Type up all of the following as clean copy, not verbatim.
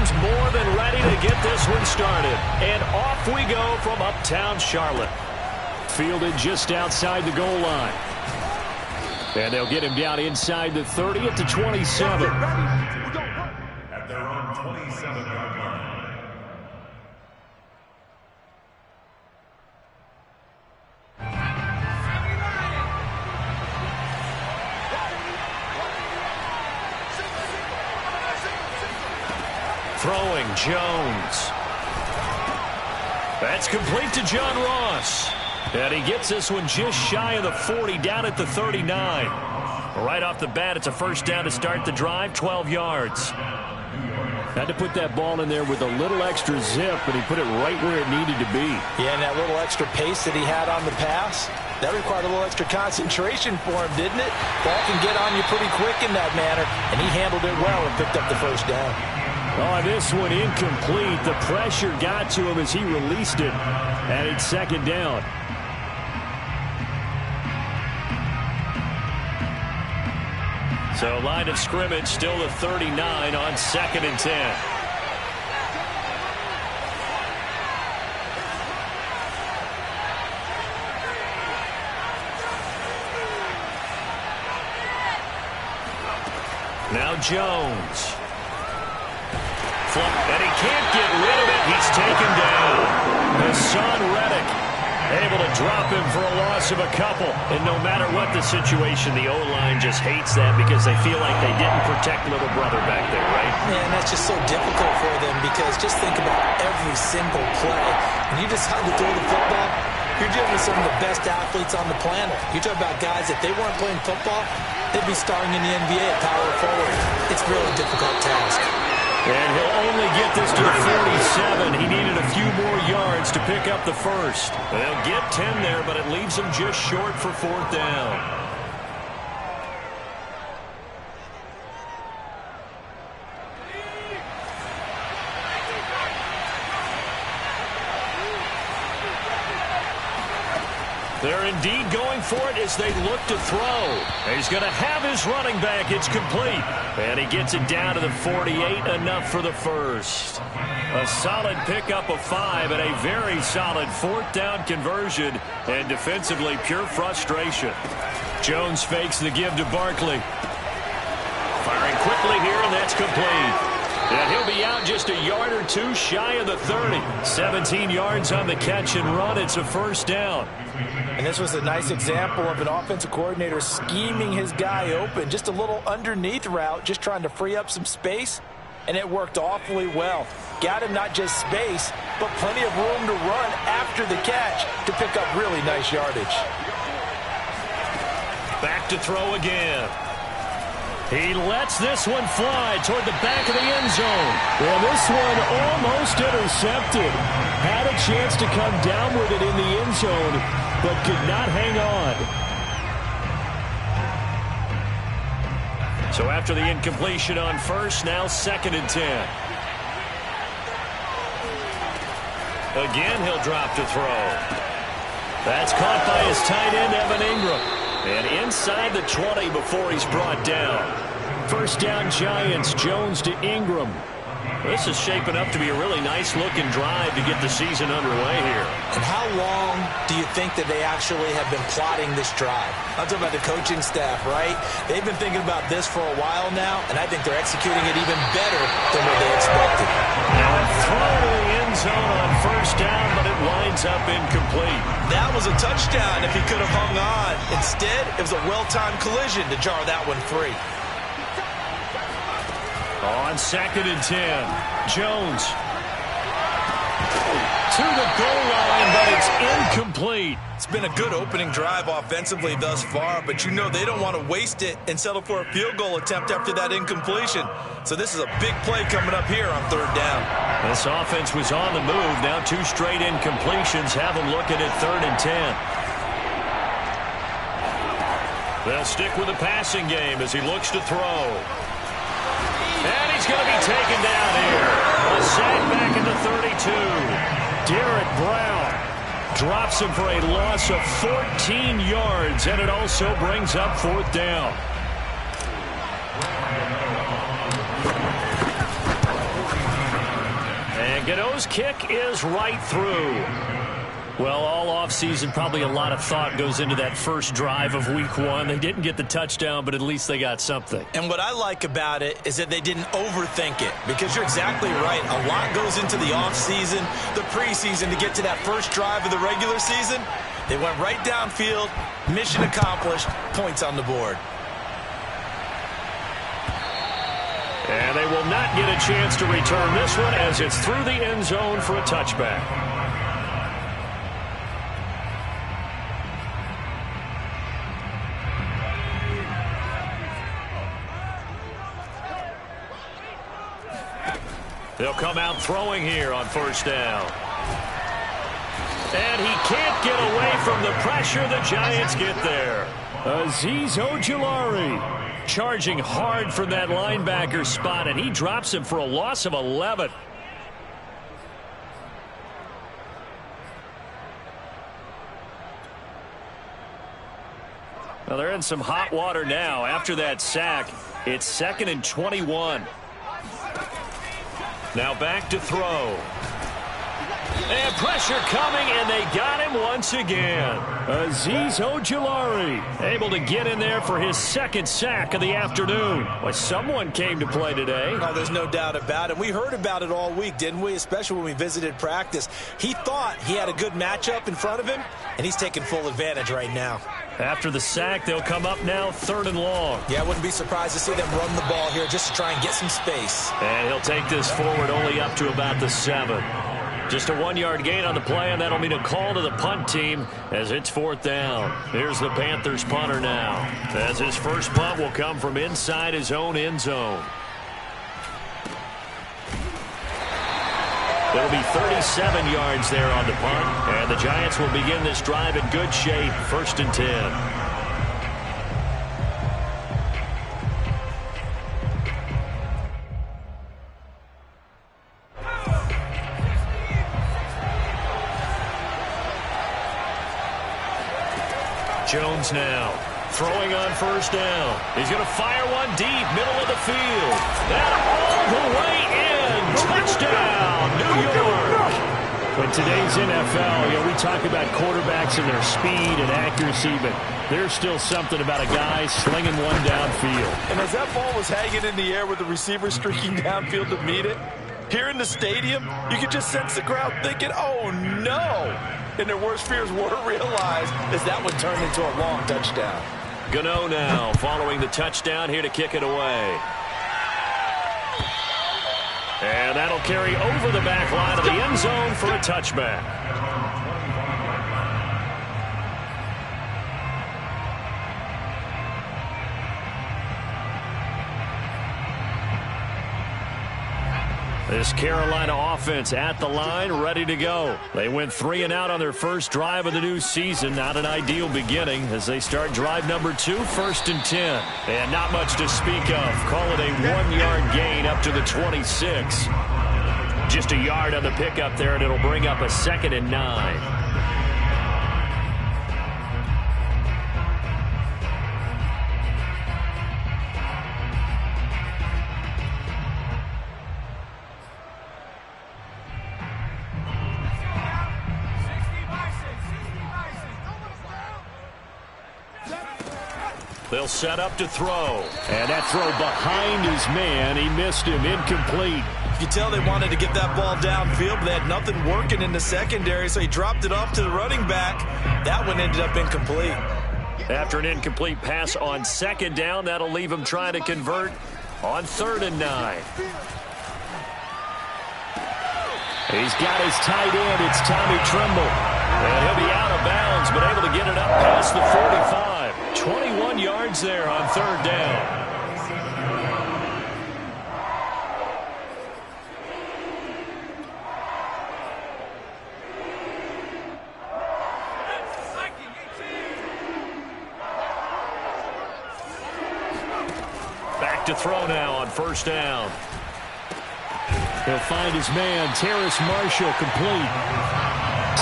Jones more than ready to get this one started. And off we go from uptown Charlotte. Fielded just outside the goal line. And they'll get him down inside the 30 at the 27. At their own 27-yard line. Throwing Jones. That's complete to John Ross. And he gets this one just shy of the 40, down at the 39. Right off the bat, it's a first down to start the drive, 12 yards. Had to put that ball in there with a little extra zip, but he put it right where it needed to be. Yeah, and that little extra pace that he had on the pass, that required a little extra concentration for him, didn't it? Ball can get on you pretty quick in that manner, and he handled it well and picked up the first down. Oh, this one incomplete. The pressure got to him as he released it, and it's second down. So line of scrimmage still the 39 on 2nd and 10. Now Jones. And he can't get rid of it. He's taken down. Hassan Reddick able to drop him for a loss of a couple. And no matter what the situation, the O-line just hates that because they feel like they didn't protect little brother back there, right? Man, that's just so difficult for them because just think about every single play. When you decide to throw the football, you're dealing with some of the best athletes on the planet. You talk about guys, if they weren't playing football, they'd be starring in the NBA at power forward. It's a really difficult task. And he'll only get this to the 47. He needed a few more yards to pick up the first. They'll get 10 there, but it leaves him just short for 4th down. They're indeed going for it as they look to throw. He's going to have his running back. It's complete. And he gets it down to the 48, enough for the first. A solid pickup of 5 and a very solid 4th down conversion. And defensively, pure frustration. Jones fakes the give to Barkley. Firing quickly here, and that's complete. And he'll be out just a yard or two shy of the 30. 17 yards on the catch and run. It's a first down. And this was a nice example of an offensive coordinator scheming his guy open. Just a little underneath route, just trying to free up some space. And it worked awfully well. Got him not just space, but plenty of room to run after the catch to pick up really nice yardage. Back to throw again. He lets this one fly toward the back of the end zone. Well, this one almost intercepted. Had a chance to come down with it in the end zone, but could not hang on. So after the incompletion on first, now 2nd and 10. Again, he'll drop to throw. That's caught by his tight end, Evan Ingram. And inside the 20 before he's brought down. First down Giants, Jones to Ingram. This is shaping up to be a really nice-looking drive to get the season underway here. And how long do you think that they actually have been plotting this drive? I'm talking about the coaching staff, right? They've been thinking about this for a while now, and I think they're executing it even better than what they expected. Now a throw to the end zone on first down, but it winds up incomplete. That was a touchdown if he could have hung on. Instead, it was a well-timed collision to jar that one free. On 2nd and 10, Jones to the goal line, but it's incomplete. It's been a good opening drive offensively thus far, but you know they don't want to waste it and settle for a field goal attempt after that incompletion. So this is a big play coming up here on 3rd down. This offense was on the move. Now 2 straight incompletions have them looking at 3rd and 10. They'll stick with the passing game as he looks to throw. And he's going to be taken down here. A sack back at the 32. Derek Brown drops him for a loss of 14 yards, and it also brings up 4th down. Gano's kick is right through. Well, all offseason, probably a lot of thought goes into that first drive of week 1. They didn't get the touchdown, but at least they got something. And what I like about it is that they didn't overthink it, because you're exactly right. A lot goes into the offseason, the preseason, to get to that first drive of the regular season. They went right downfield, mission accomplished, points on the board. And they will not get a chance to return this one as it's through the end zone for a touchback. They'll come out throwing here on first down. And he can't get away from the pressure. The Giants get there. Azeez Ojulari charging hard from that linebacker spot, and he drops him for a loss of 11. Well, they're in some hot water now. After that sack, it's 2nd and 21. Now back to throw. And pressure coming, and they got him once again. Azeez Ojulari able to get in there for his 2nd sack of the afternoon. Well, someone came to play today. Oh, there's no doubt about it. We heard about it all week, didn't we? Especially when we visited practice. He thought he had a good matchup in front of him, and he's taking full advantage right now. After the sack, they'll come up now 3rd and long. Yeah, I wouldn't be surprised to see them run the ball here just to try and get some space. And he'll take this forward only up to about the 7. Just a 1-yard gain on the play, and that'll mean a call to the punt team as it's 4th down. Here's the Panthers punter now, as his first punt will come from inside his own end zone. It'll be 37 yards there on the punt, and the Giants will begin this drive in good shape, 1st and 10. Jones now throwing on first down. He's going to fire one deep, middle of the field. And all the way in. Touchdown, New York. In today's NFL, we talk about quarterbacks and their speed and accuracy, but there's still something about a guy slinging one downfield. And as that ball was hanging in the air with the receiver streaking downfield to meet it, here in the stadium, you could just sense the crowd thinking, oh, no. And their worst fears were realized as that one turned into a long touchdown. Gano now following the touchdown here to kick it away. And that'll carry over the back line of the end zone for a touchback. This Carolina offense at the line, ready to go. They went 3 and out on their first drive of the new season. Not an ideal beginning as they start drive number 2, 1st and 10. And not much to speak of. Call it a 1-yard gain up to the 26. Just a yard on the pickup there, and it'll bring up a 2nd and 9. They'll set up to throw. And that throw behind his man. He missed him. Incomplete. You can tell they wanted to get that ball downfield, but they had nothing working in the secondary, so he dropped it off to the running back. That one ended up incomplete. After an incomplete pass on 2nd down, that'll leave him trying to convert on 3rd and 9. He's got his tight end. It's Tommy Tremble. And he'll be out of bounds, but able to get it up past the 45. 21 yards there on 3rd down. Back to throw now on 1st down. He'll find his man, Terrace Marshall, complete.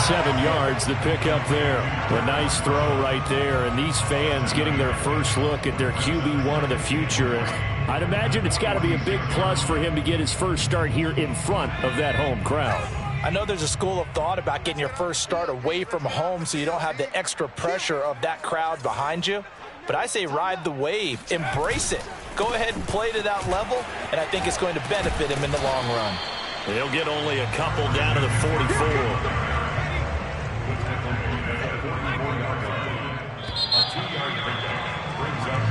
7 yards, the pickup there. A nice throw right there, and these fans getting their first look at their QB1 of the future. I'd imagine it's got to be a big plus for him to get his first start here in front of that home crowd. I know there's a school of thought about getting your first start away from home so you don't have the extra pressure of that crowd behind you. But I say ride the wave, embrace it. Go ahead and play to that level, and I think it's going to benefit him in the long run. He'll get only a couple down to the 44.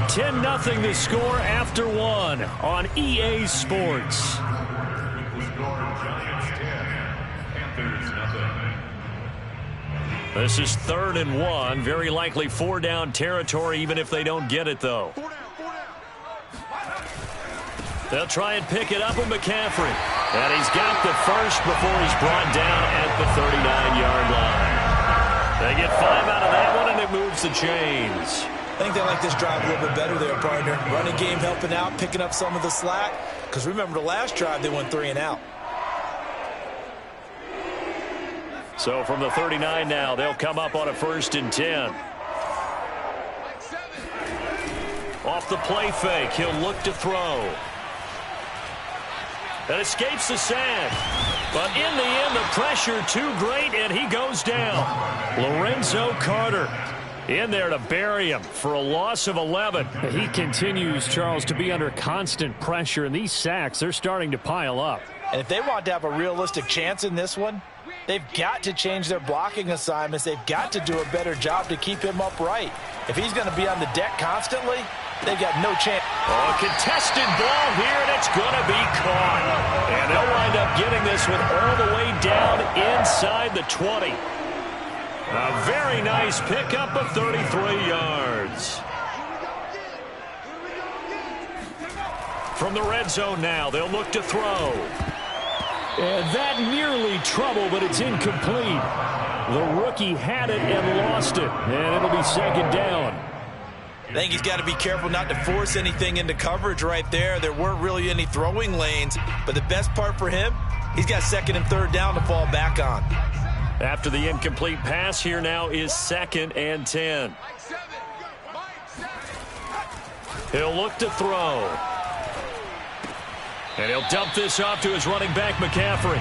10-0 the score after one on EA Sports. This is 3rd and 1. Very likely 4-down territory, even if they don't get it, though. They'll try and pick it up with McCaffrey. And he's got the first before he's brought down at the 39-yard line. They get 5 out of that one, and it moves the chains. I think they like this drive a little bit better there, partner. Running game helping out, picking up some of the slack. Because remember, the last drive, they went 3 and out. So from the 39 now, they'll come up on a 1st and 10. Off the play fake, he'll look to throw. That escapes the sack. But in the end, the pressure too great, and he goes down. Lorenzo Carter in there to bury him for a loss of 11. He continues, Charles, to be under constant pressure, and these sacks, they're starting to pile up. And if they want to have a realistic chance in this one, they've got to change their blocking assignments. They've got to do a better job to keep him upright. If he's going to be on the deck constantly, they've got no chance. Oh, a contested ball here, and it's going to be caught. And they'll wind up getting this one all the way down inside the 20. A very nice pickup of 33 yards. From the red zone now, they'll look to throw. And that nearly trouble, but it's incomplete. The rookie had it and lost it, and it'll be 2nd down. I think he's got to be careful not to force anything into coverage right there. There weren't really any throwing lanes, but the best part for him, he's got 2nd and 3rd down to fall back on. After the incomplete pass, here now is 2nd and 10. He'll look to throw. And he'll dump this off to his running back, McCaffrey.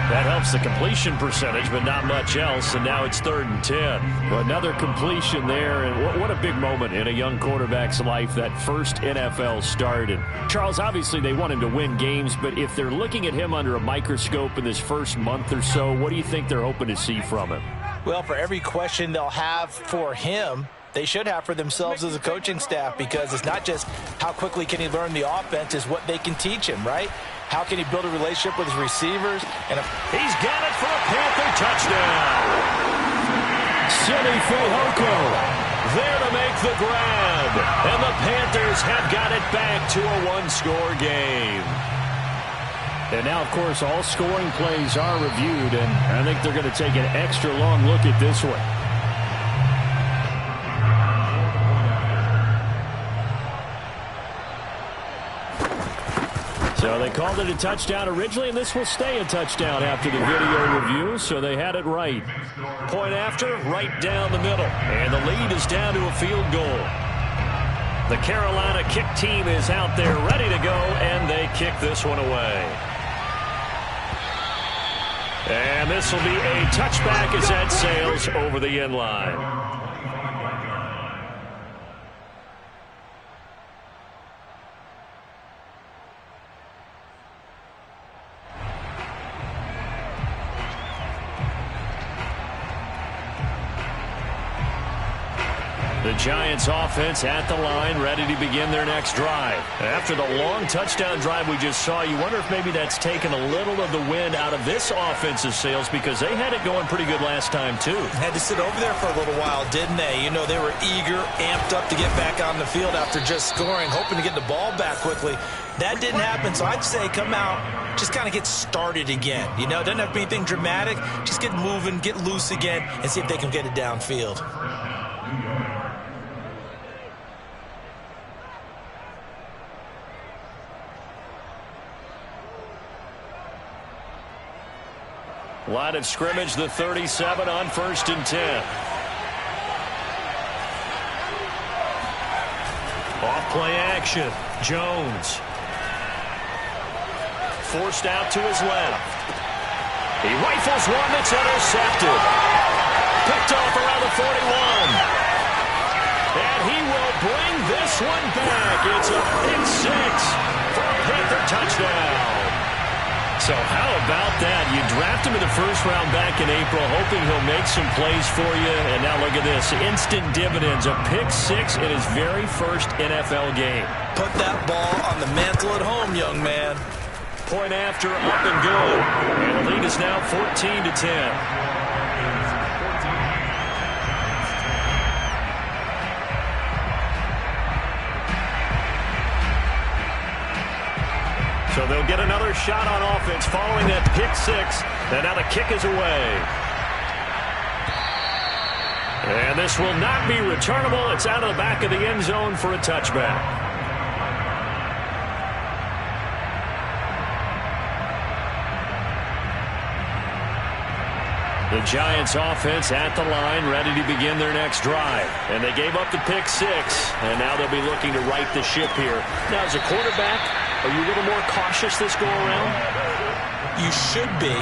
That helps the completion percentage, but not much else, and now it's 3rd and 10. Well, another completion there, and what a big moment in a young quarterback's life, that first NFL start. And Charles, obviously they want him to win games, but if they're looking at him under a microscope in this first month or so, what do you think they're hoping to see from him? Well, for every question they'll have for him, they should have for themselves as a coaching staff, because it's not just how quickly can he learn the offense, it's what they can teach him, right? How can he build a relationship with his receivers? And he's got it for a Panther touchdown. Simi Fehoko there to make the grab. And the Panthers have got it back to a 1-score game. And now, of course, all scoring plays are reviewed, and I think they're going to take an extra long look at this one. So they called it a touchdown originally, and this will stay a touchdown after the video review, so they had it right. Point after, right down the middle, and the lead is down to a field goal. The Carolina kick team is out there ready to go, and they kick this one away. And this will be a touchback as that sails over the end line. The Giants offense at the line, ready to begin their next drive. After the long touchdown drive we just saw, you wonder if maybe that's taken a little of the wind out of this offensive sails, because they had it going pretty good last time too. Had to sit over there for a little while, didn't they? You know, they were eager, amped up to get back on the field after just scoring, hoping to get the ball back quickly. That didn't happen, so I'd say come out, just kind of get started again. You know, it doesn't have to be anything dramatic. Just get moving, get loose again, and see if they can get it downfield. Line of scrimmage, the 37 on 1st and 10. Off play action. Jones. Forced out to his left. He rifles one that's intercepted. Picked off around the 41. And he will bring this one back. It's a pick six for a Panther touchdown. So how about that? You draft him in the first round back in April, hoping he'll make some plays for you. And now look at this. Instant dividends. A pick six in his very first NFL game. Put that ball on the mantle at home, young man. Point after, up and good. And the lead is now 14-10. So they'll get another shot on offense following that pick six. And now the kick is away. And this will not be returnable. It's out of the back of the end zone for a touchback. The Giants offense at the line, ready to begin their next drive. And they gave up the pick six, and now they'll be looking to right the ship here. Now, as a quarterback, are you a little more cautious this go-around? You should be,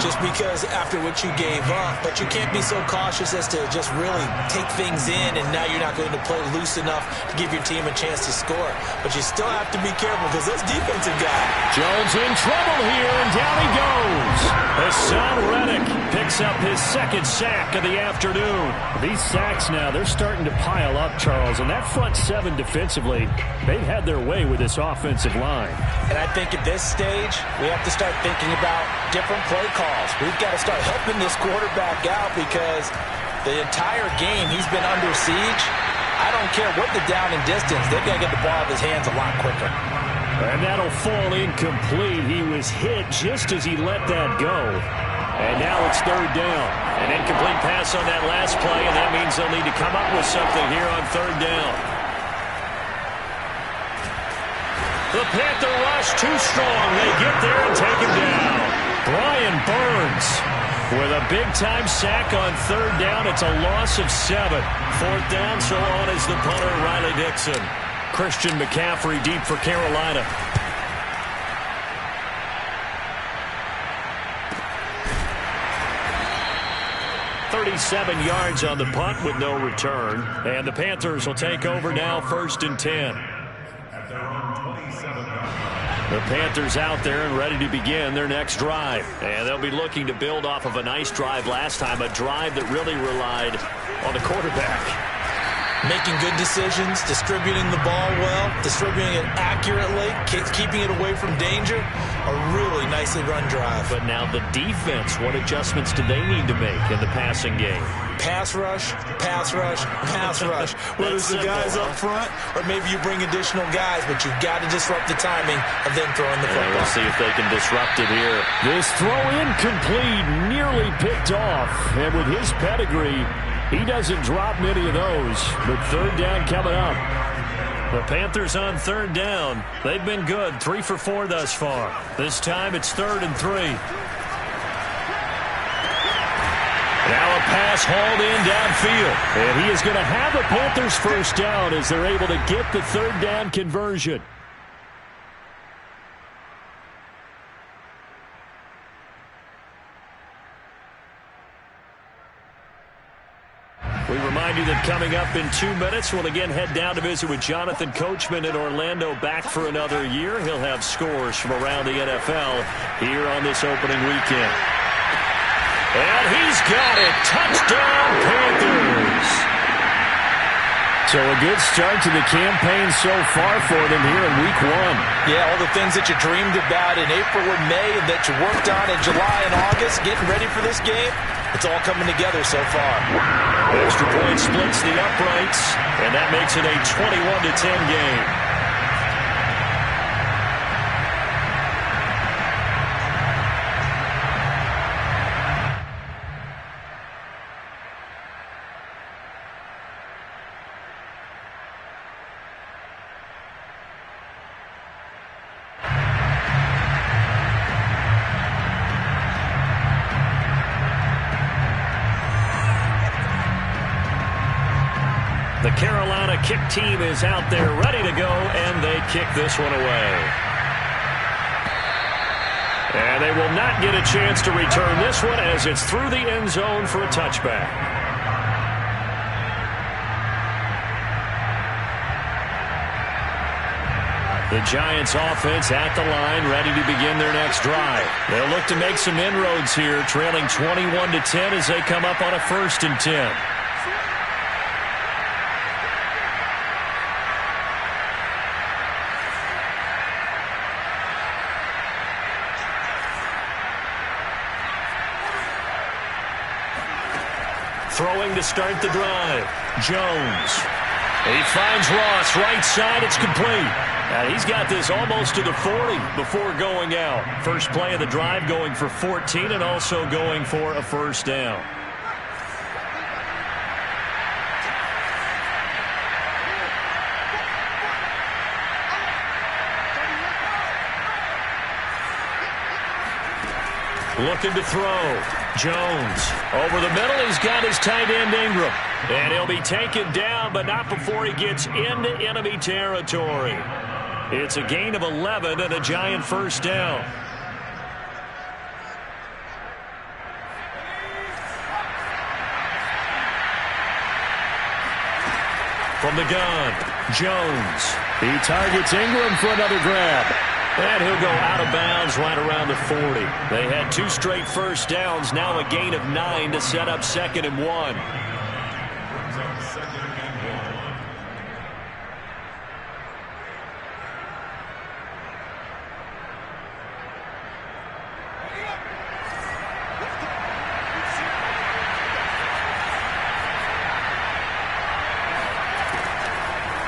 just because after what you gave up. But you can't be so cautious as to just really take things in, and now you're not going to play loose enough to give your team a chance to score. But you still have to be careful because those defensive guys. Jones in trouble here, and down he goes. Hassan Reddick picks up his second sack of the afternoon. These sacks now, they're starting to pile up, Charles. And that front seven defensively, they've had their way with this offensive line. And I think at this stage, we have to start thinking about different play calls. We've got to start helping this quarterback out because the entire game he's been under siege. I don't care what the down and distance. They've got to get the ball out of his hands a lot quicker. And that'll fall incomplete. He was hit just as he let that go. And now it's third down. An incomplete pass on that last play, and that means they'll need to come up with something here on third down. The Panther rush too strong. They get there and take him down. Brian Burns with a big-time sack on third down. It's a loss of 7. Fourth down, so on is the punter, Riley Dixon. Christian McCaffrey deep for Carolina. .37 yards on the punt with no return. And the Panthers will take over now, 1st and 10. The Panthers out there and ready to begin their next drive. And they'll be looking to build off of a nice drive last time, a drive that really relied on the quarterback. Making good decisions, distributing the ball well, distributing it accurately, keeping it away from danger. A really nicely run drive. But now the defense, what adjustments do they need to make in the passing game? Pass rush, pass rush, pass rush. Whether it's the guys up front or maybe you bring additional guys, but you've got to disrupt the timing of them throwing the football. We'll see if they can disrupt it here. This throw incomplete, nearly picked off. And with his pedigree, he doesn't drop many of those. But third down coming up. The Panthers on third down. They've been good, 3 for 4 thus far. This time it's 3rd and 3. Now a pass hauled in downfield. And he is going to have the Panthers first down as they're able to get the third down conversion. We remind you that coming up in 2 minutes, we'll again head down to visit with Jonathan Coachman in Orlando, back for another year. He'll have scores from around the NFL here on this opening weekend. And he's got it. Touchdown, Panthers. So a good start to the campaign so far for them here in week 1. Yeah, all the things that you dreamed about in April and May and that you worked on in July and August, getting ready for this game, it's all coming together so far. Extra point splits the uprights, and that makes it a 21-10 game. The Carolina kick team is out there ready to go, and they kick this one away. And they will not get a chance to return this one as it's through the end zone for a touchback. The Giants offense at the line, ready to begin their next drive. They'll look to make some inroads here, trailing 21-10 as they come up on a 1st and 10. Throwing to start the drive. Jones. He finds Ross right side. It's complete. And he's got this almost to the 40 before going out. First play of the drive going for 14 and also going for a 1st down. Looking to throw. Jones over the middle. He's got his tight end Ingram. And he'll be taken down, but not before he gets into enemy territory. It's a gain of 11 and a Giant 1st down. From the gun, Jones. He targets Ingram for another grab. And he'll go out of bounds right around the 40. They had 2 straight 1st downs, now a gain of 9 to set up 2nd and 1.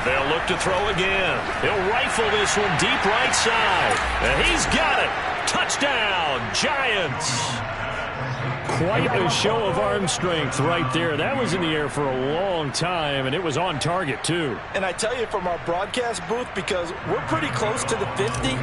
They'll look to throw again. He'll rifle this one deep right side. And he's got it. Touchdown, Giants. Quite a show of arm strength right there. That was in the air for a long time, and it was on target, too. And I tell you, from our broadcast booth, because we're pretty close to the 50,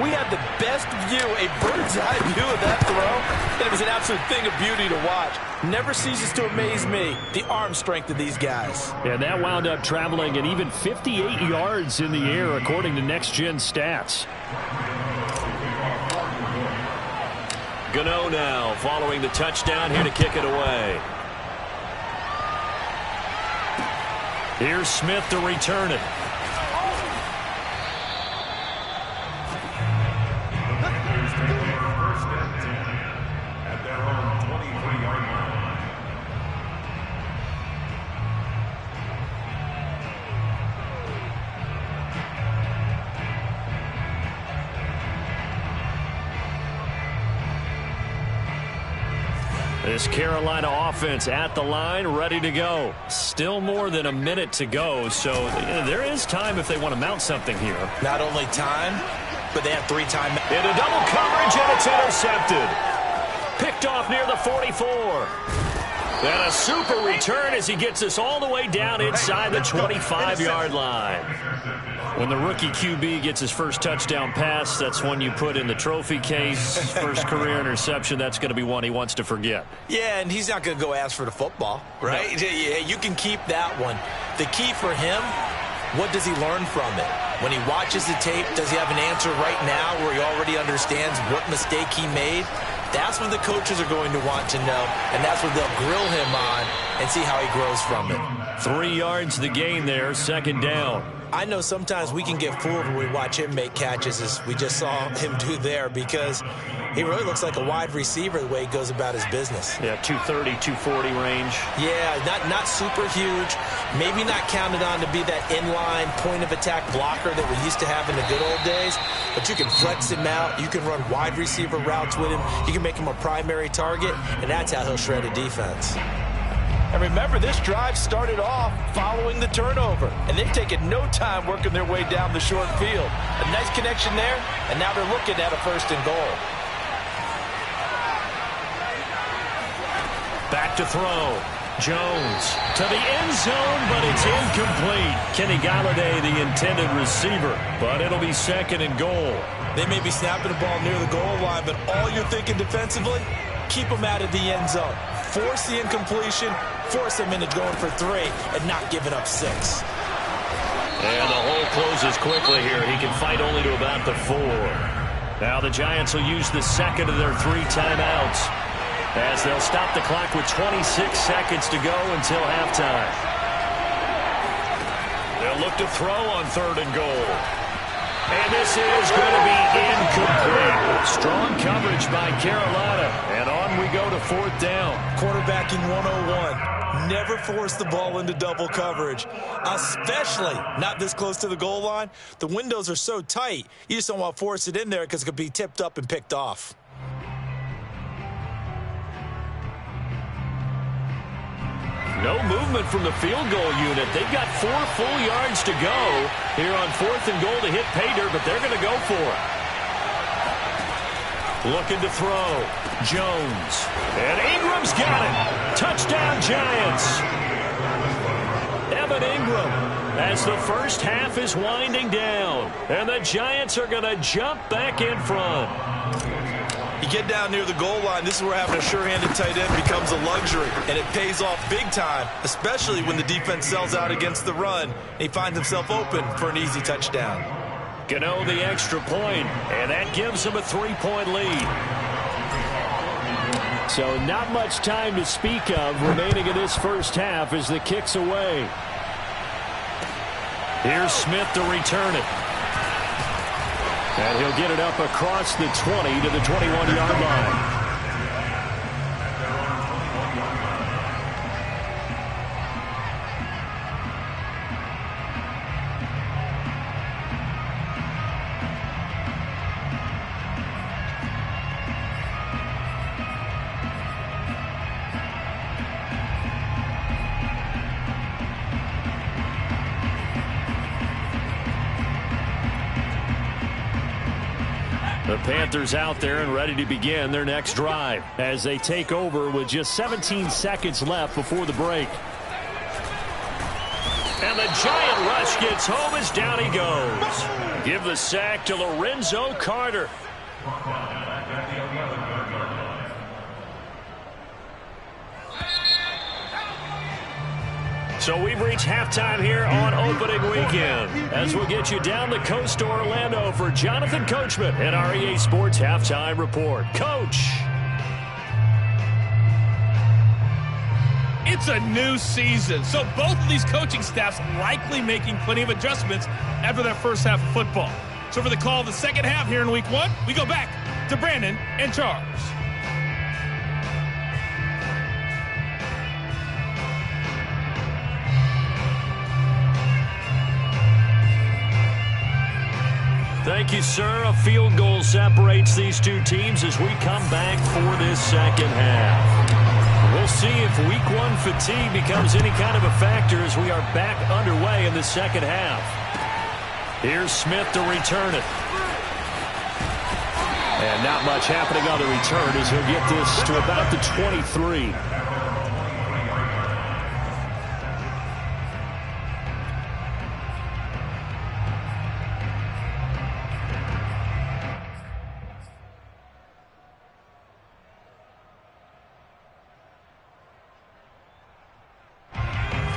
we had the best view, a bird's eye view of that throw, and it was an absolute thing of beauty to watch. Never ceases to amaze me, the arm strength of these guys. And that wound up traveling at even 58 yards in the air, according to Next Gen stats. Gano now following the touchdown here to kick it away. Here's Smith to return it. At their own 23-yard line. This Carolina offense at the line, ready to go. Still more than a minute to go, so there is time if they want to mount something here. Not only time, but they have 3 times. Into double coverage, and it's intercepted. Picked off near the 44. And a super return as he gets us all the way down inside the 25-yard line. When the rookie QB gets his first touchdown pass, that's one you put in the trophy case. First career interception, that's going to be one he wants to forget. Yeah, and he's not going to go ask for the football, right? No. Yeah, you can keep that one. The key for him, what does he learn from it? When he watches the tape, does he have an answer right now where he already understands what mistake he made? That's what the coaches are going to want to know, and that's what they'll grill him on and see how he grows from it. 3 yards the gain there, 2nd down. I know sometimes we can get fooled when we watch him make catches, as we just saw him do there, because he really looks like a wide receiver the way he goes about his business. Yeah, 230, 240 range. Yeah, not super huge. Maybe not counted on to be that inline point-of-attack blocker that we used to have in the good old days, but you can flex him out. You can run wide receiver routes with him. You can make him a primary target, and that's how he'll shred a defense. And remember, this drive started off following the turnover, and they've taken no time working their way down the short field. A nice connection there, and now they're looking at a 1st and goal. Back to throw. Jones to the end zone, but it's incomplete. Kenny Galladay, the intended receiver, but it'll be 2nd and goal. They may be snapping the ball near the goal line, but all you're thinking defensively, keep them out of the end zone. force the incompletion, force him into going for 3, and not giving up 6. And the hole closes quickly here. He can fight only to about the 4. Now the Giants will use the second of their 3 timeouts as they'll stop the clock with 26 seconds to go until halftime. They'll look to throw on 3rd and goal. And this is going to be incomplete. Strong coverage by Carolina. And on we go to 4th down. Quarterbacking 101. Never force the ball into double coverage, especially not this close to the goal line. The windows are so tight, you just don't want to force it in there because it could be tipped up and picked off. No movement from the field goal unit. They've got 4 full yards to go here on 4th and goal to hit pay dirt, but they're going to go for it. Looking to throw. Jones. And Ingram's got it. Touchdown, Giants. Evan Ingram as the first half is winding down. And the Giants are going to jump back in front. You get down near the goal line, this is where having a sure-handed tight end becomes a luxury, and it pays off big time, especially when the defense sells out against the run, and he finds himself open for an easy touchdown. Gano the extra point, and that gives him a 3-point lead. So not much time to speak of remaining in this first half as the kick's away. Here's Smith to return it. And he'll get it up across the 20 to the 21-yard line. The Panthers out there and ready to begin their next drive as they take over with just 17 seconds left before the break. And the giant rush gets home as down he goes. Give the sack to Lorenzo Carter. So we've reached halftime here on opening weekend as we'll get you down the coast to Orlando for Jonathan Coachman at our EA Sports Halftime Report. Coach. It's a new season, so both of these coaching staffs likely making plenty of adjustments after their first half of football. So for the call of the second half here in Week 1, we go back to Brandon and Charles. Thank you, sir. A field goal separates these two teams as we come back for this second half. We'll see if Week 1 fatigue becomes any kind of a factor as we are back underway in the second half. Here's Smith to return it. And not much happening on the return as he'll get this to about the 23.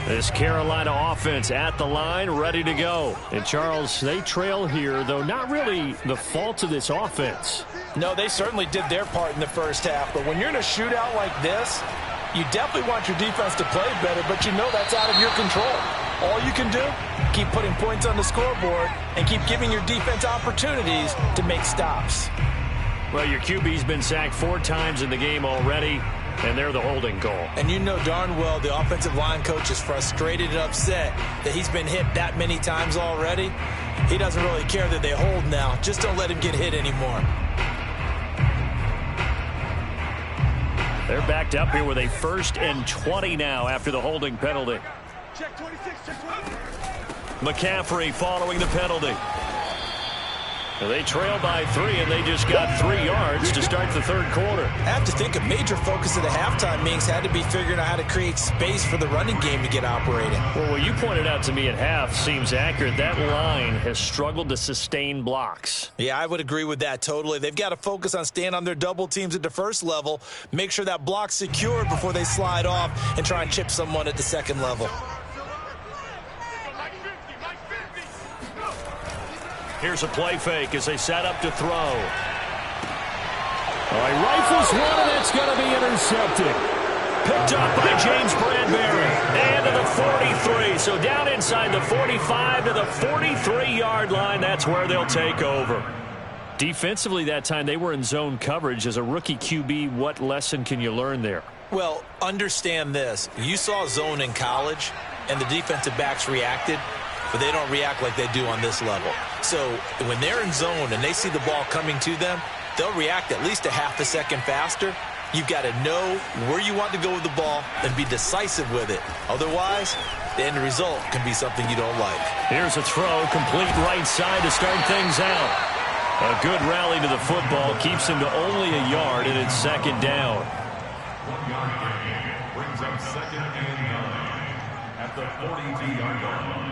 This Carolina offense at the line, ready to go. And, Charles, they trail here, though not really the fault of this offense. No, they certainly did their part in the first half. But when you're in a shootout like this, you definitely want your defense to play better, but you know that's out of your control. All you can do, keep putting points on the scoreboard and keep giving your defense opportunities to make stops. Well, your QB's been sacked 4 times in the game already. And they're the holding goal. And you know darn well the offensive line coach is frustrated and upset that he's been hit that many times already. He doesn't really care that they hold now. Just don't let him get hit anymore. They're backed up here with a 1st and 20 now after the holding penalty. Check 26, check 26. McCaffrey following the penalty. They trail by 3, and they just got 3 yards to start the third quarter. I have to think a major focus of the halftime meetings had to be figuring out how to create space for the running game to get operating. Well, what you pointed out to me at half seems accurate. That line has struggled to sustain blocks. Yeah, I would agree with that totally. They've got to focus on staying on their double teams at the first level, make sure that block's secured before they slide off and try and chip someone at the second level. Here's a play fake as they set up to throw. All right, rifles one, and it's going to be intercepted. Picked up by James Bradbury. And to the 43. So down inside the 45 to the 43-yard line. That's where they'll take over. Defensively that time, they were in zone coverage. As a rookie QB, what lesson can you learn there? Well, understand this. You saw zone in college, and the defensive backs reacted, but they don't react like they do on this level. So when they're in zone and they see the ball coming to them, they'll react at least a half a second faster. You've got to know where you want to go with the ball and be decisive with it. Otherwise, the end result can be something you don't like. Here's a throw, complete right side to start things out. A good rally to the football keeps him to only a yard, and it's second down. 1 yard gain brings up 2nd and 9 at the 42-yard line.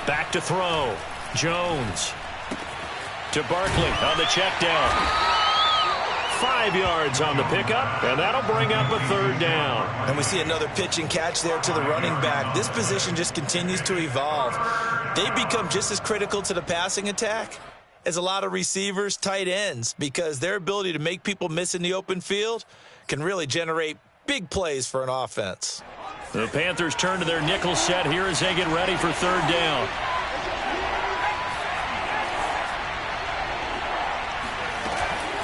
Back to throw. Jones to Barkley on the check down. 5 yards on the pickup, and that'll bring up a third down. And we see another pitch and catch there to the running back. This position just continues to evolve. They become just as critical to the passing attack as a lot of receivers, tight ends, because their ability to make people miss in the open field can really generate big plays for an offense. The Panthers turn to their nickel set here as they get ready for third down.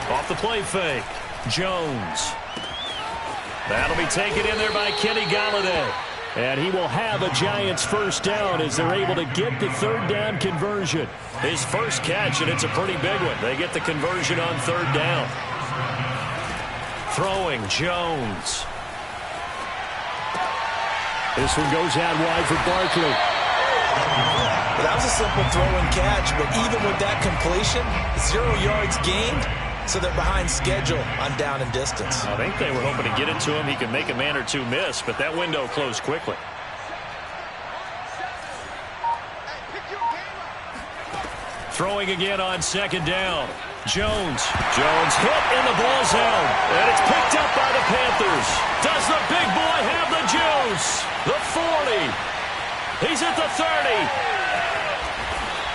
Off the play fake, Jones. That'll be taken in there by Kenny Galladay. And he will have a Giants first down as they're able to get the third down conversion. His first catch, and it's a pretty big one. They get the conversion on third down. Throwing, Jones. This one goes out wide for Barkley. That was a simple throw and catch, but even with that completion, 0 yards gained, so they're behind schedule on down and distance. I think they were hoping to get it to him. He could make a man or two miss, but that window closed quickly. Throwing again on second down. Jones hit and the ball's out. And it's picked up by the Panthers. Does the big boy have the juice? The 40. He's at the 30.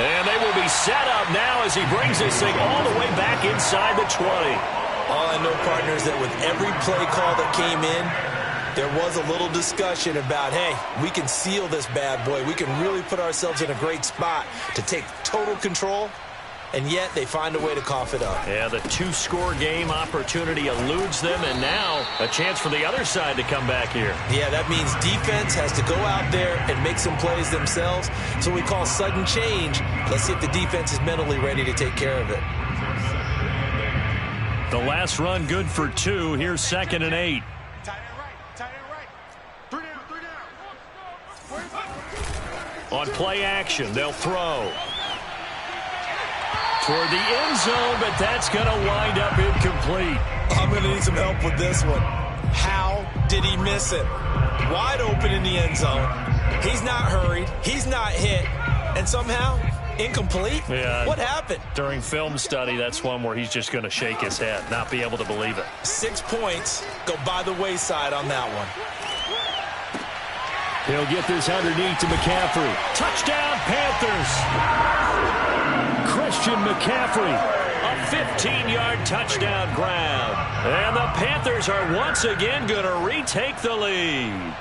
And they will be set up now as he brings this thing all the way back inside the 20. All I know, partners, that with every play call that came in, there was a little discussion about, hey, we can seal this bad boy. We can really put ourselves in a great spot to take total control. And yet they find a way to cough it up. Yeah, the 2-score game opportunity eludes them, and now a chance for the other side to come back here. Yeah, that means defense has to go out there and make some plays themselves. So we call sudden change. Let's see if the defense is mentally ready to take care of it. The last run good for 2. Here's 2nd and 8. On play action, they'll throw toward the end zone, but that's going to wind up incomplete. I'm going to need some help with this one. How did he miss it? Wide open in the end zone. He's not hurried. He's not hit. And somehow, incomplete? Yeah. What happened? During film study, that's one where he's just going to shake his head, not be able to believe it. 6 points go by the wayside on that one. He'll get this underneath to McCaffrey. Touchdown, Panthers. Christian McCaffrey, a 15-yard touchdown grab. And the Panthers are once again going to retake the lead.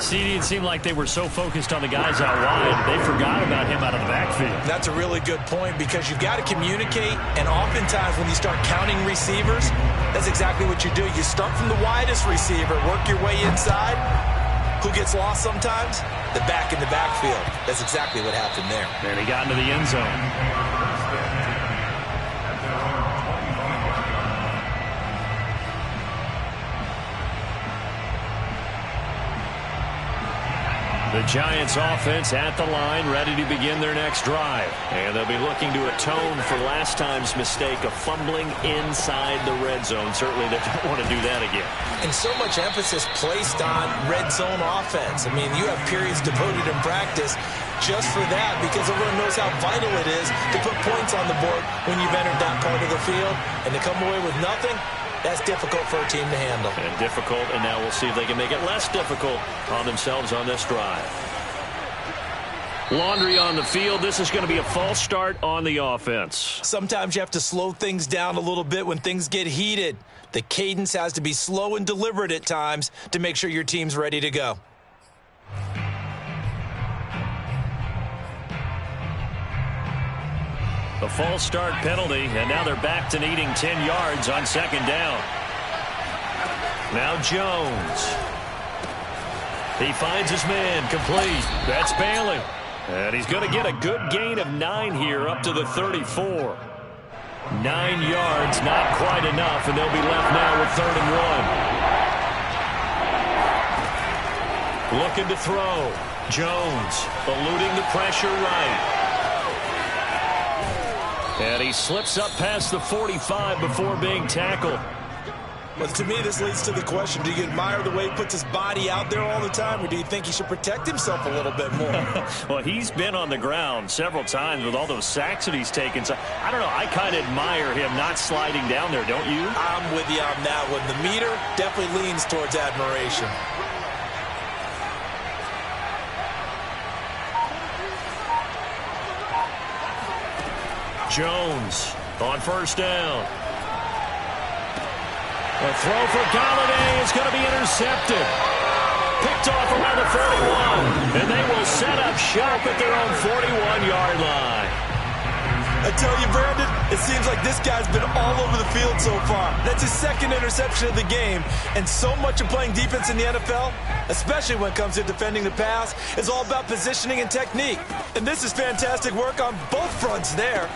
See, it seemed like they were so focused on the guys out wide, they forgot about him out of the backfield. That's a really good point because you've got to communicate, and oftentimes when you start counting receivers, that's exactly what you do. You start from the widest receiver, work your way inside. Who gets lost sometimes? The back in the backfield. That's exactly what happened there. And he got into the end zone. The Giants offense at the line, ready to begin their next drive. And they'll be looking to atone for last time's mistake of fumbling inside the red zone. Certainly they don't want to do that again. And so much emphasis placed on red zone offense. I mean, you have periods devoted in practice just for that because everyone knows how vital it is to put points on the board when you've entered that part of the field. And to come away with nothing, that's difficult for a team to handle. And difficult, and now we'll see if they can make it less difficult on themselves on this drive. Laundry on the field. This is going to be a false start on the offense. Sometimes you have to slow things down a little bit when things get heated. The cadence has to be slow and deliberate at times to make sure your team's ready to go. The false start penalty, and now they're back to needing 10 yards on second down. Now Jones. He finds his man, complete. That's Bailey. And he's going to get a good gain of 9 here up to the 34. 9 yards, not quite enough, and they'll be left now with 3rd and 1. Looking to throw. Jones eluding the pressure right. And he slips up past the 45 before being tackled. Well, to me, this leads to the question, do you admire the way he puts his body out there all the time, or do you think he should protect himself a little bit more? Well, he's been on the ground several times with all those sacks that he's taken. So, I don't know, I kind of admire him not sliding down there, don't you? I'm with you on that one. The meter definitely leans towards admiration. Jones on first down. A throw for Galladay is going to be intercepted. Picked off around the 41. And they will set up shop at their own 41-yard line. I tell you, Brandon, it seems like this guy's been all over the field so far. That's his 2nd interception of the game. And so much of playing defense in the NFL, especially when it comes to defending the pass, is all about positioning and technique. And this is fantastic work on both fronts there.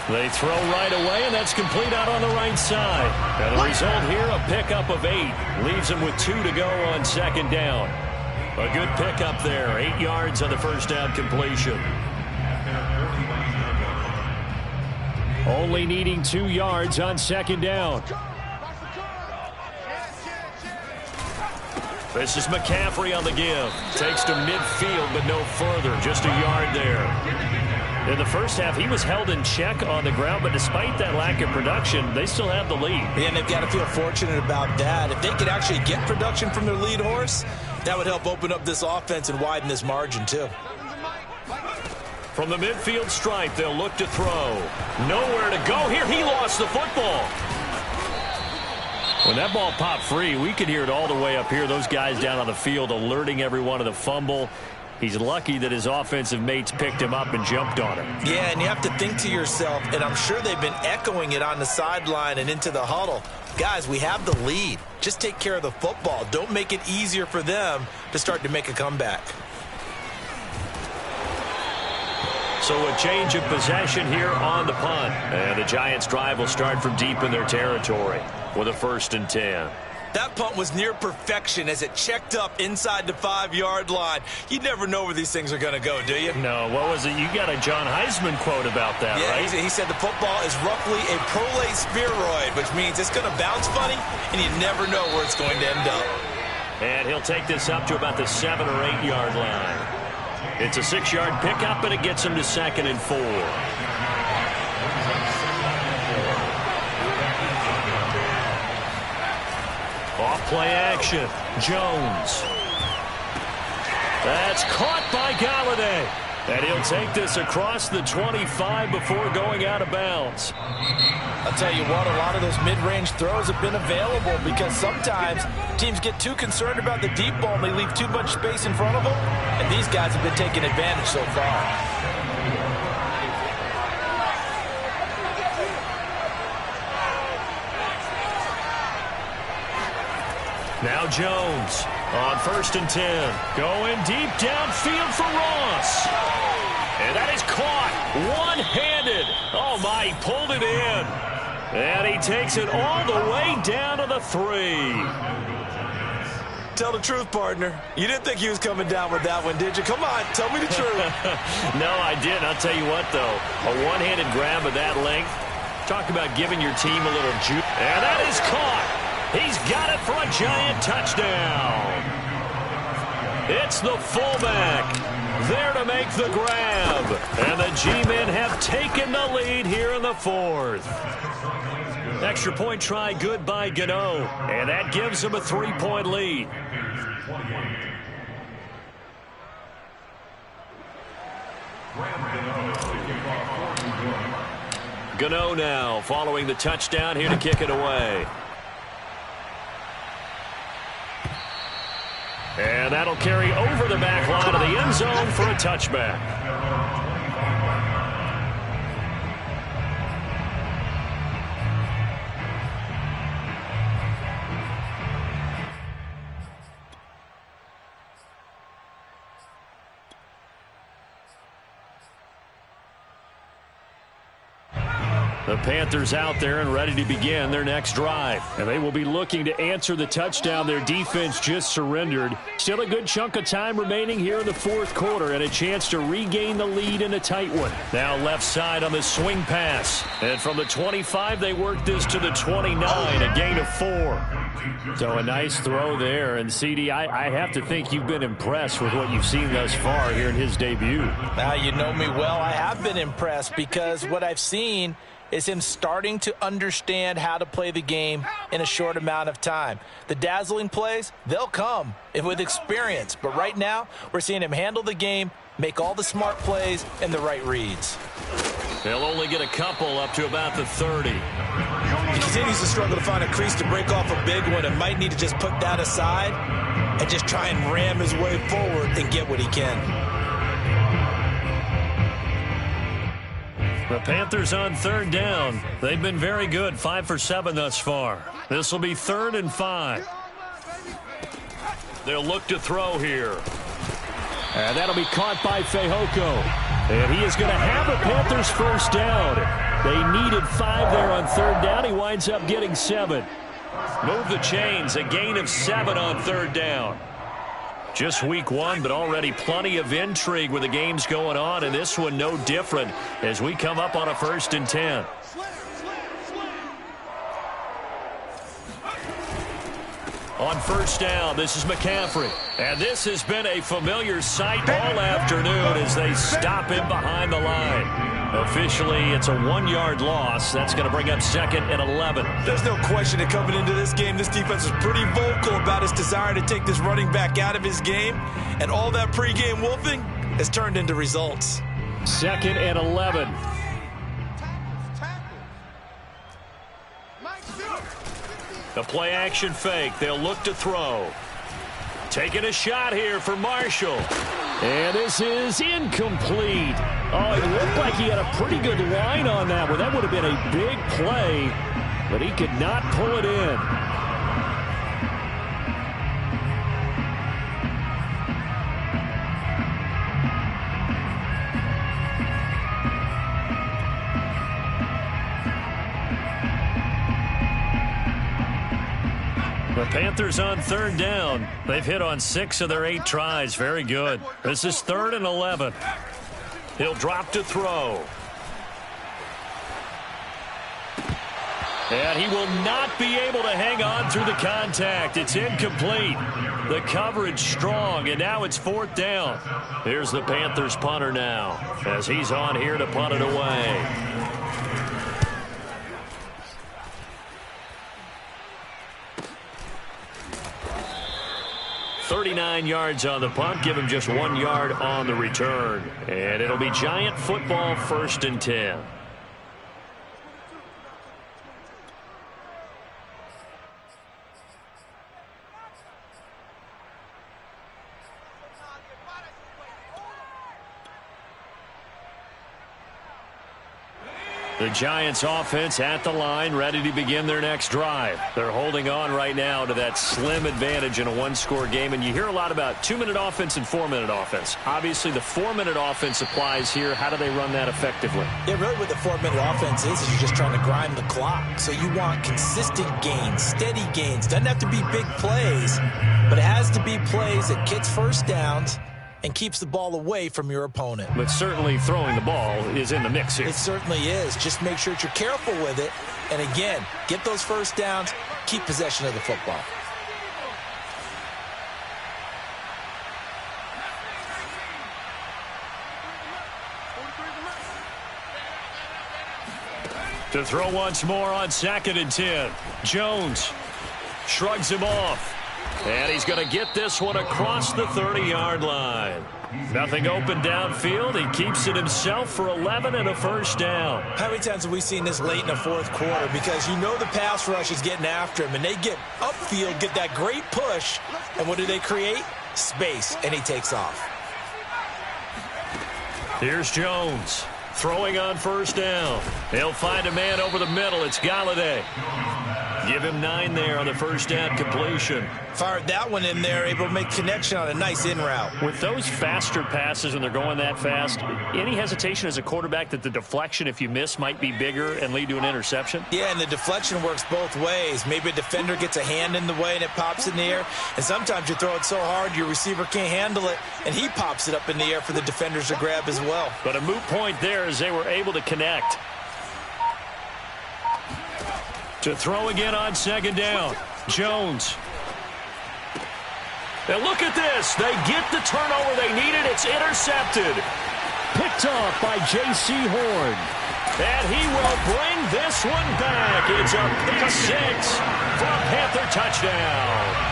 They throw right away, and that's complete out on the right side. And the result here, a pickup of 8. Leaves them with 2 to go on second down. A good pickup there. 8 yards on the first down completion. Only needing 2 yards on second down. This is McCaffrey on the give. Takes to midfield, but no further. Just a yard there. In the first half, he was held in check on the ground, but despite that lack of production, they still have the lead. And they've got to feel fortunate about that. If they could actually get production from their lead horse, that would help open up this offense and widen this margin, too. From the midfield stripe, they'll look to throw. Nowhere to go here. He lost the football. When that ball popped free, we could hear it all the way up here. Those guys down on the field alerting everyone of the fumble. He's lucky that his offensive mates picked him up and jumped on him. Yeah, and you have to think to yourself, and I'm sure they've been echoing it on the sideline and into the huddle. Guys, we have the lead. Just take care of the football. Don't make it easier for them to start to make a comeback. So a change of possession here on the punt. And the Giants' drive will start from deep in their territory with a 1st and 10. That punt was near perfection as it checked up inside the 5-yard line. You never know where these things are going to go, do you? No, what was it? You got a John Heisman quote about that, right? Yeah, he said the football is roughly a prolate spheroid, which means it's going to bounce funny, and you never know where it's going to end up. And he'll take this up to about the 7 or 8 yard line. It's a 6-yard pickup, and it gets him to 2nd and 4. Off play action. Jones. That's caught by Galladay. And he'll take this across the 25 before going out of bounds. I'll tell you what, a lot of those mid-range throws have been available because sometimes teams get too concerned about the deep ball and they leave too much space in front of them, and these guys have been taking advantage so far. Now Jones on 1st and 10. Going deep downfield for Ross. And that is caught one-handed. Oh, my, he pulled it in. And he takes it all the way down to the 3. Tell the truth, partner. You didn't think he was coming down with that one, did you? Come on, tell me the truth. No, I didn't. I'll tell you what, though. A one-handed grab of that length. Talk about giving your team a little juice. And that is caught. He's got it for a giant touchdown. It's the fullback there to make the grab. And the G-men have taken the lead here in the 4th. Extra point try good by Gano. And that gives him a 3-point lead. Gano now following the touchdown here to kick it away. And that'll carry over the back line of the end zone for a touchback. The Panthers out there and ready to begin their next drive. And they will be looking to answer the touchdown their defense just surrendered. Still a good chunk of time remaining here in the 4th quarter and a chance to regain the lead in a tight one. Now left side on the swing pass. And from the 25, they work this to the 29, a gain of 4. So a nice throw there. And, CD, I have to think you've been impressed with what you've seen thus far here in his debut. Now, you know me well. I have been impressed because what I've seen is him starting to understand how to play the game in a short amount of time. The dazzling plays, they'll come with experience. But right now, we're seeing him handle the game, make all the smart plays, and the right reads. They'll only get a couple up to about the 30. He continues to struggle to find a crease to break off a big one and might need to just put that aside and just try and ram his way forward and get what he can. The Panthers on 3rd down. They've been very good, 5 for 7 thus far. This will be 3rd and 5. They'll look to throw here. And that'll be caught by Fehoko. And he is going to have a Panthers first down. They needed 5 there on 3rd down. He winds up getting 7. Move the chains, a gain of 7 on 3rd down. Just week 1, but already plenty of intrigue with the games going on, and this one no different as we come up on a 1st and 10. On 1st down, this is McCaffrey. And this has been a familiar sight all afternoon as they stop him behind the line. Officially, it's a 1-yard loss. That's going to bring up 2nd and 11. There's no question that coming into this game, this defense is pretty vocal about his desire to take this running back out of his game. And all that pregame wolfing has turned into results. 2nd and 11. The play action fake. They'll look to throw. Taking a shot here for Marshall. And this is incomplete. Oh, it looked like he had a pretty good line on that one. That would have been a big play, but he could not pull it in. The Panthers on 3rd down. They've hit on 6 of their 8 tries. Very good. This is 3rd and 11. He'll drop to throw. And he will not be able to hang on through the contact. It's incomplete. The coverage strong, and now it's 4th down. Here's the Panthers punter now as he's on here to punt it away. 39 yards on the punt. Give him just 1 yard on the return. And it'll be Giant football 1st and 10. The Giants offense at the line, ready to begin their next drive. They're holding on right now to that slim advantage in a one-score game. And you hear a lot about 2-minute offense and 4-minute offense. Obviously, the 4-minute offense applies here. How do they run that effectively? Yeah, really what the 4-minute offense is you're just trying to grind the clock. So you want consistent gains, steady gains. Doesn't have to be big plays, but it has to be plays that gets first downs and keeps the ball away from your opponent. But certainly throwing the ball is in the mix here. It certainly is. Just make sure that you're careful with it. And again, get those first downs, keep possession of the football. To throw once more on 2nd and 10. Jones shrugs him off. And he's going to get this one across the 30-yard line. Nothing open downfield. He keeps it himself for 11 and a first down. How many times have we seen this late in the fourth quarter? Because you know the pass rush is getting after him, and they get upfield, get that great push, and what do they create? Space, and he takes off. Here's Jones throwing on first down. He'll find a man over the middle. It's Galladay. Give him 9 there on the first down completion. Fired that one in there, able to make connection on a nice in route. With those faster passes when they're going that fast, any hesitation as a quarterback that the deflection, if you miss, might be bigger and lead to an interception? Yeah, and the deflection works both ways. Maybe a defender gets a hand in the way and it pops in the air. And sometimes you throw it so hard your receiver can't handle it, and he pops it up in the air for the defenders to grab as well. But a moot point there as they were able to connect. To throw again on 2nd down. Jones. And look at this. They get the turnover they needed. It's intercepted. Picked off by J.C. Horn. And he will bring this one back. It's a pick 6 for a Panther touchdown.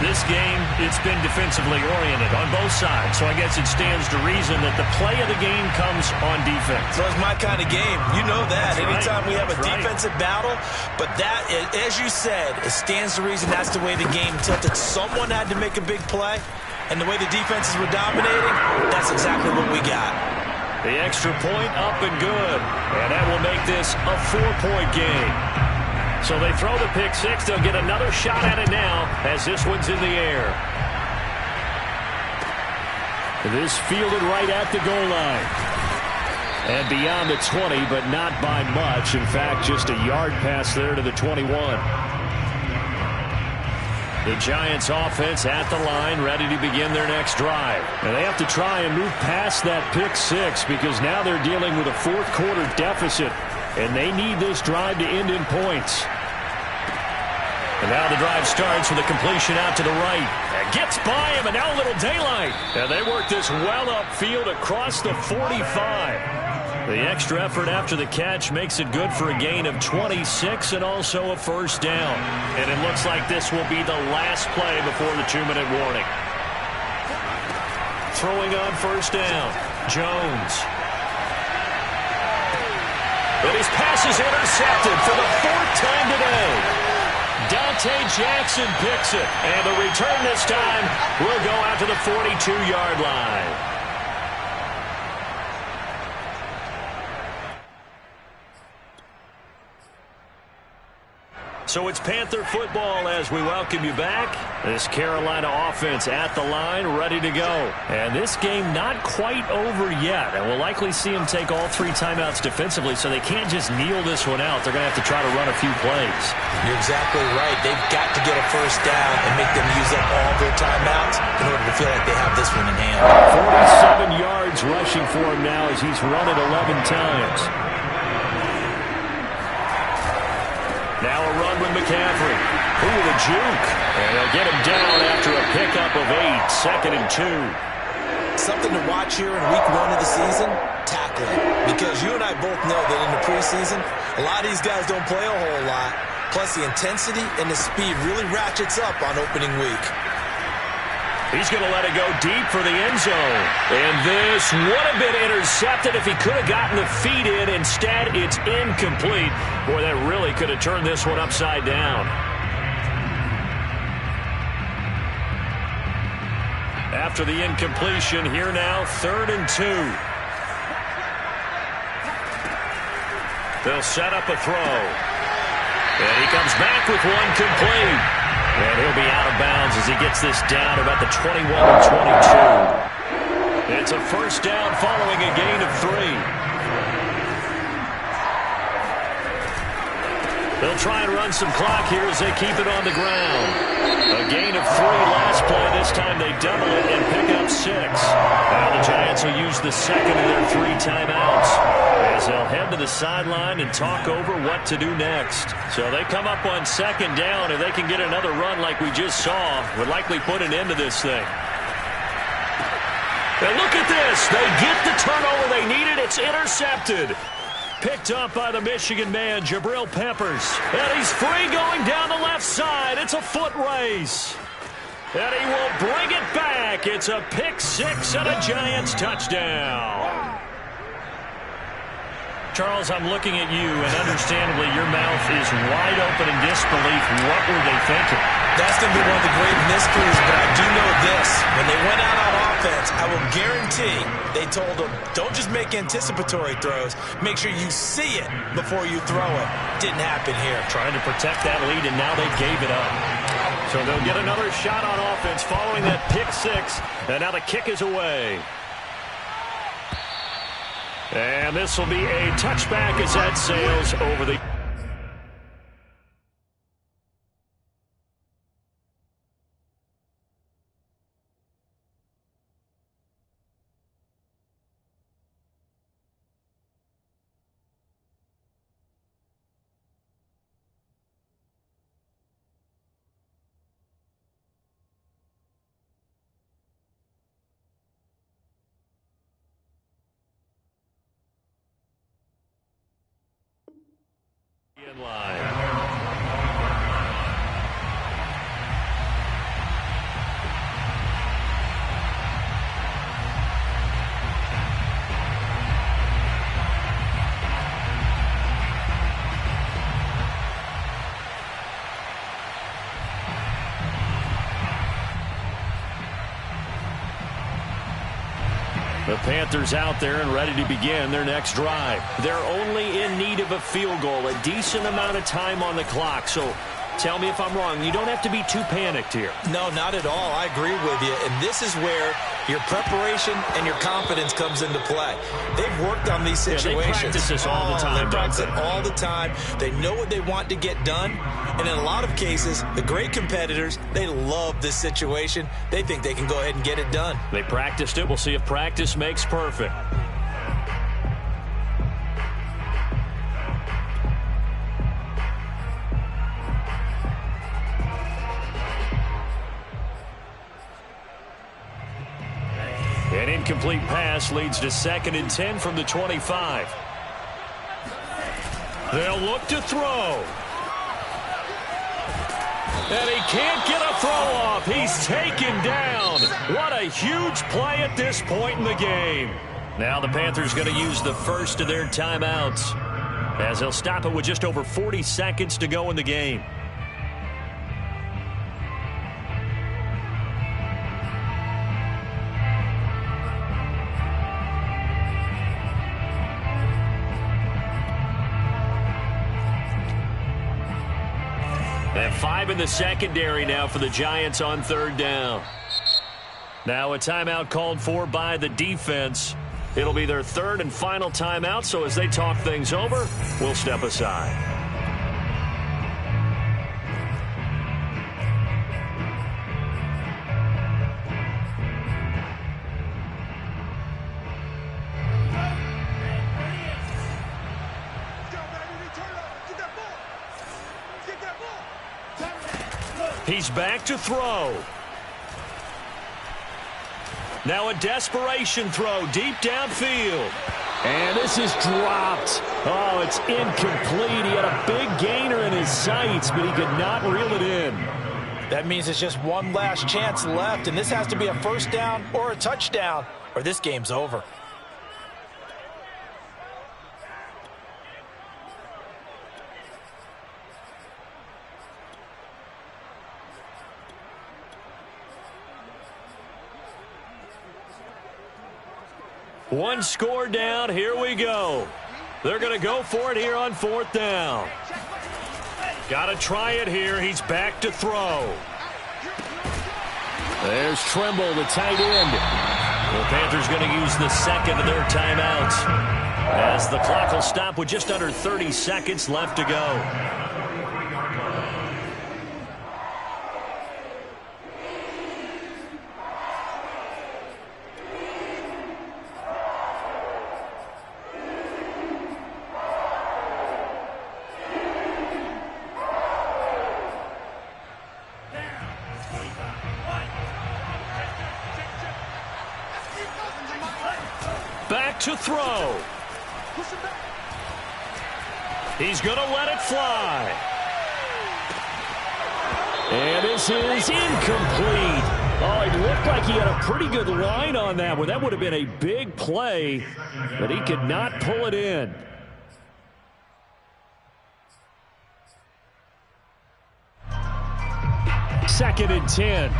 This game, it's been defensively oriented on both sides, so I guess it stands to reason that the play of the game comes on defense. So it's my kind of game. You know that. That's Anytime right. we have a That's defensive battle, but that, as you said, it stands to reason that's the way the game tilted. Someone had to make a big play, and the way the defenses were dominating, that's exactly what we got. The extra point up and good, and that will make this a 4-point game. So they throw the pick 6. They'll get another shot at it now as this one's in the air. This fielded right at the goal line. And beyond the 20, but not by much. In fact, just a yard pass there to the 21. The Giants offense at the line, ready to begin their next drive. And they have to try and move past that pick 6 because now they're dealing with a fourth quarter deficit. And they need this drive to end in points. And now the drive starts with a completion out to the right. And gets by him, and now a little daylight. And they work this well upfield across the 45. The extra effort after the catch makes it good for a gain of 26 and also a first down. And it looks like this will be the last play before the 2-minute warning. Throwing on first down, Jones. And his pass is intercepted for the 4th time today. Dante Jackson picks it. And the return this time will go out to the 42-yard line. So it's Panther football as we welcome you back. This Carolina offense at the line, ready to go. And this game not quite over yet. And we'll likely see them take all 3 timeouts defensively, so they can't just kneel this one out. They're going to have to try to run a few plays. You're exactly right. They've got to get a first down and make them use up all their timeouts in order to feel like they have this one in hand. 47 yards rushing for him now as he's run it 11 times. Now a run with McCaffrey. Ooh, the juke. And they'll get him down after a pickup of 8. 2nd and 2. Something to watch here in week 1 of the season, tackling. Because you and I both know that in the preseason, a lot of these guys don't play a whole lot. Plus the intensity and the speed really ratchets up on opening week. He's going to let it go deep for the end zone. And this would have been intercepted if he could have gotten the feet in. Instead, it's incomplete. Boy, that really could have turned this one upside down. After the incompletion, here now, 3rd and 2. They'll set up a throw. And he comes back with one complete. And he'll be out of bounds as he gets this down about the 21-22. It's a first down following a gain of 3. They'll try and run some clock here as they keep it on the ground. A gain of 3 last play. This time they double it and pick up 6. Now the Giants will use the second of their 3 timeouts as they'll head to the sideline and talk over what to do next. So they come up on second down. If they can get another run like we just saw, would likely put an end to this thing. And look at this. They get the turnover they needed. It's intercepted. Picked up by the Michigan man, Jabril Peppers. And he's free going down the left side. It's a foot race. And he will bring it back. It's a pick 6 and a Giants touchdown. Charles, I'm looking at you, and understandably your mouth is wide open in disbelief. What were they thinking? That's going to be one of the great mysteries, but I do know this. When they went out on offense, I will guarantee they told them, don't just make anticipatory throws. Make sure you see it before you throw it. Didn't happen here. Trying to protect that lead, and now they gave it up. So they'll get another shot on offense following that pick 6, and now the kick is away. And this will be a touchback as that sails over the... in line. The Panthers out there and ready to begin their next drive. They're only in need of a field goal, a decent amount of time on the clock. So tell me if I'm wrong. You don't have to be too panicked here. No, not at all. I agree with you. And this is where your preparation and your confidence comes into play. They've worked on these situations. Yeah, they practice this all the time. They practice it all the time. They know what they want to get done. And in a lot of cases, the great competitors, they love this situation. They think they can go ahead and get it done. They practiced it. We'll see if practice makes perfect. An incomplete pass leads to 2nd and 10 from the 25. They'll look to throw. And he can't get a throw off. He's taken down. What a huge play at this point in the game. Now the Panthers going to use the first of their timeouts as they'll stop it with just over 40 seconds to go in the game. And 5 in the secondary now for the Giants on 3rd down. Now a timeout called for by the defense. It'll be their 3rd and final timeout, so as they talk things over, we'll step aside. He's back to throw. Now a desperation throw deep downfield. And this is dropped. Oh, it's incomplete. He had a big gainer in his sights, but he could not reel it in. That means it's just one last chance left, and this has to be a first down or a touchdown, or this game's over. One score down. Here we go. They're going to go for it here on 4th down. Got to try it here. He's back to throw. There's Trimble, the tight end. The Panthers going to use the second of their timeouts, as the clock will stop with just under 30 seconds left to go. Back to throw. He's going to let it fly. And this is incomplete. Oh, it looked like he had a pretty good line on that one. That would have been a big play, but he could not pull it in. Second and 10.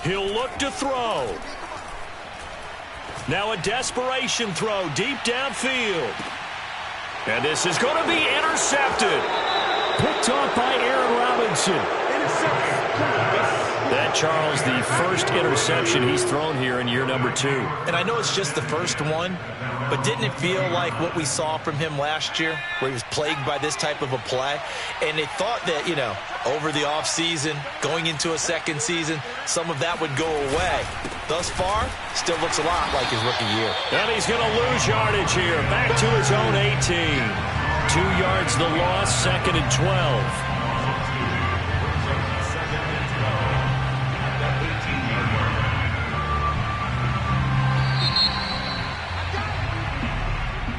He'll look to throw. Now a desperation throw deep downfield. And this is going to be intercepted. Picked off by Aaron Robinson. That, Charles, the first interception he's thrown here in year number 2. And I know it's just the first one, but didn't it feel like what we saw from him last year, where he was plagued by this type of a play? And it thought that, over the offseason, going into a second season, some of that would go away. Thus far, still looks a lot like his rookie year. And he's going to lose yardage here, back to his own 18. 2 yards the loss, 2nd and 12.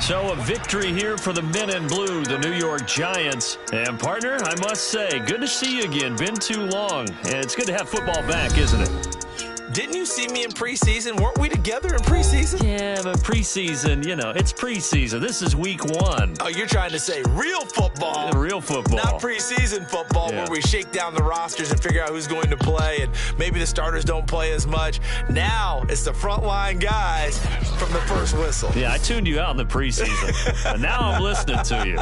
So a victory here for the men in blue, the New York Giants. And, partner, I must say, good to see you again. Been too long. And it's good to have football back, isn't it? Didn't you see me in preseason? Weren't we together in preseason? Yeah, but preseason, it's preseason. This is week 1. Oh, you're trying to say real football. Real football. Not preseason football, where we shake down the rosters and figure out who's going to play, and maybe the starters don't play as much. Now it's the frontline guys from the first whistle. Yeah, I tuned you out in the preseason. And now I'm listening to you.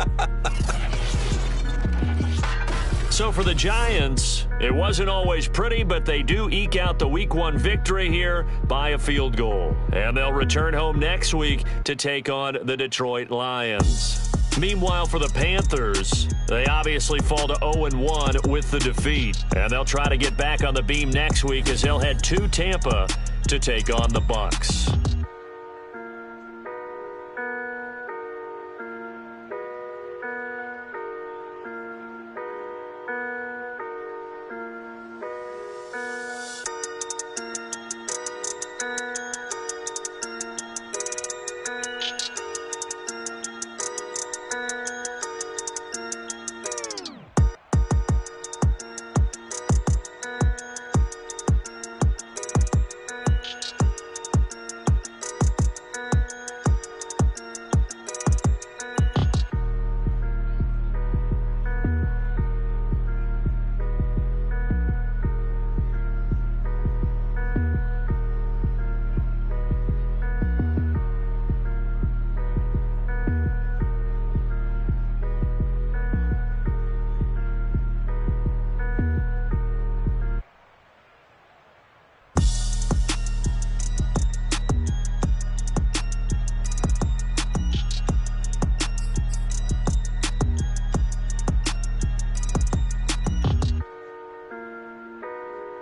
So for the Giants, it wasn't always pretty, but they do eke out the week 1 victory here by a field goal. And they'll return home next week to take on the Detroit Lions. Meanwhile, for the Panthers, they obviously fall to 0-1 with the defeat. And they'll try to get back on the beam next week as they'll head to Tampa to take on the Bucs.